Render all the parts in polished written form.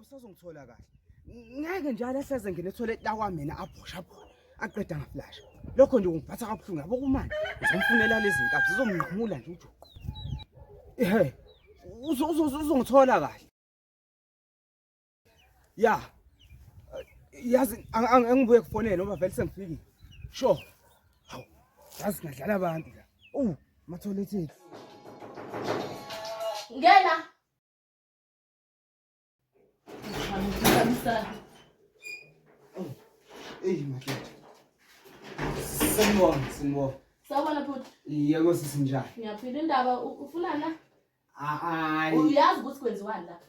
Usazongithola kahle. Ngeke njalo ahleze ngene etoilet la kwami mina aphosha phona. Aqeda ngaflash. Lokho nje ungiphatha kabuhlungu yabo kumanje. Ngizomfunela lezi nkaphi zizomnqamula nje ujuqu. Uzongithola kahle. Ya. Yazi angibuye kufonela ngoba vele sengifikile. Sure. Hawu. Yazi ngadlala abantu la. Matholethi. Ngena. Mahlete. Sinibonga. Sawubona bhuti. Yebo sisinjani? Ngiyaphila indaba ufuna la? Hayi. Uyazi ukuthi kwenziwani la?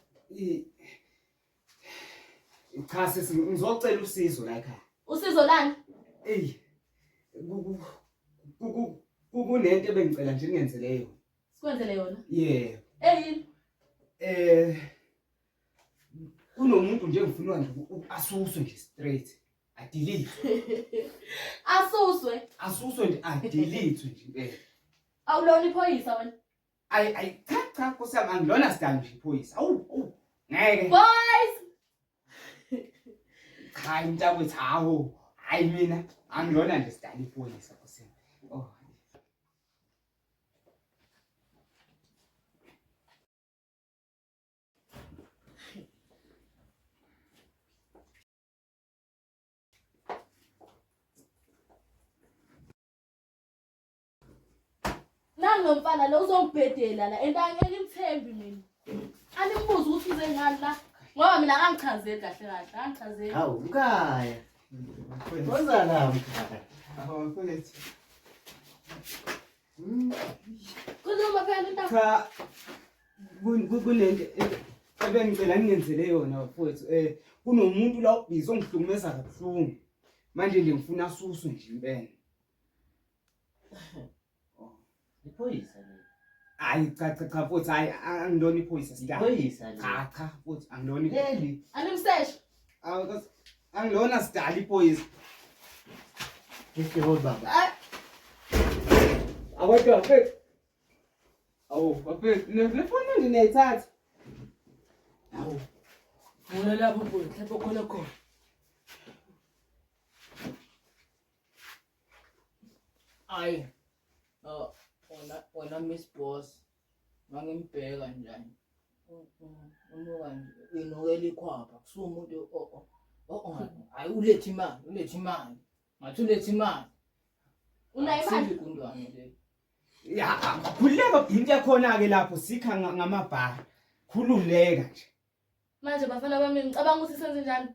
Cha ngizocela usizo la ekhaya. Usizo lani? Kunento ebengicela nje ngenzele yona. Sikwenzele yona? Yeah. Yini? Kunomuntu nje ngifuna nje asuswe nje straight. Adelete. Asuswe nje adelete nje impela. Awulona iphoyisa wena? Cha Nkosiyami angilona sidali nje iphoyisa. Ngeke. Boys! Cha mntakwethu hawo. Hayi mina angilona nje sidali iphoyisa Nkosiyami. Nangomfana lo uzongibhedela la entangeke ngimthembi mina. Animbuza ukuthi uze ngani la. Ngoba mina angichazeli kahle angichazeli. Hawu mkhaya. Wenza la mkhaya. Mfowethu. Kuzoba phela into. Cha kunento ebengicela ngenzele yona mfowethu. Kunomuntu la ubhizi ongihlukumeza kabuhlungu. Manje nje ngifuna asuswe nje impela. Iphoyisa le. Hayi cha mfowethu hayi angilona iphoyisa sidala. Iphoyisa le. Cha mfowethu angilona leli. Animseshe. Angilona sidala iphoyisa. Ngeke baba. Awethu bafethu. Bafethu nefoni nje niyayithatha. Hawu. Ngona lapho mfowethu khona khona. Ayi. Wena Miss Boss. Mangimbheka njani. Umuka nje inokela ikhwapha kusuka umuntu hayi ulethe imali. Ngathi ulethe imali. Unayo imali? Sikundwane le. Ya khululeka into yakhona ke lapho sikha ngamabhara. Khululeka nje. Manje bafana bami ngicabanga ukuthi senze njani?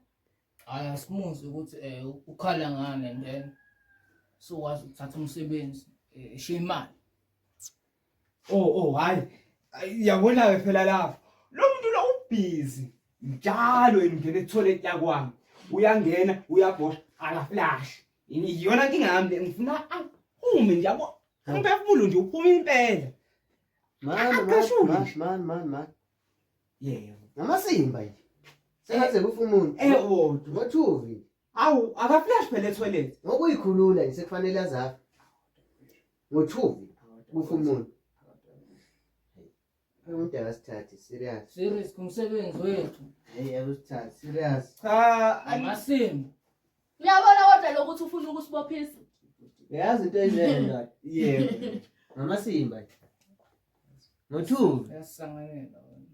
Hayi asimuzi ukuthi ukhala ngane and then so wazi ukuthatha umsebenzi eshiya imali. Hayi. Yabona ke phela lapho. Lo muntu lo ubhizi. Njalo engene etoilet yakwami. Uyangena, uyabhosha, akaflash. Iyona inkinga yami ngifuna uphume nje yabo. Ngiphefumulo nje uphuma impela. Man. Yebo. Ngamasimba nje. Sengaze kufa umuntu. Ngothuvi. Awu akaflash phela etoilet. Ngokuyikhulula nje sekufanele azafe. Ngothuvi kufa umuntu. Umuntu akasithathi serious kumsebenzi wethu. Hey akusithathi serious. Cha Amasimba. Ngiyabona kodwa lokuthi ufuna ukusibophisa. Uyazi into ezenza. yebo. Ngamasimba. Ngothuvi. Yasanganela wena.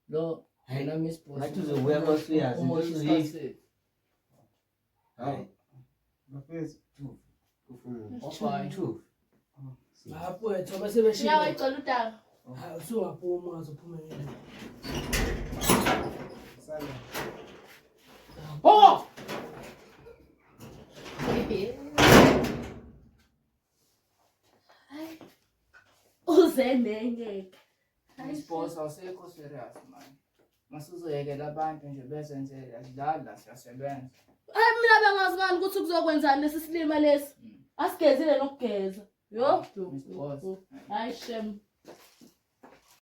Lo wena Miss Boss. Ngathi uzobuya masuyazi Umoyisi. Hayi. Bafethu Kufa umuntu. Ofayi. Lapho wethu abasebeshila. Ngiyawayicela udaba. Hayi usungaphuma uzophumelela. sala. Hayi. Uze nengeke. Miss Boss awusekho serious man. Masuzoyekela abantu nje bezenzele adlala siyasebenza. Hayi mina bengazi ngani ukuthi kuzokwenzani lesi silima lesi. Asigezile nokugeza. Yo. Miss Boss. Hayi shem.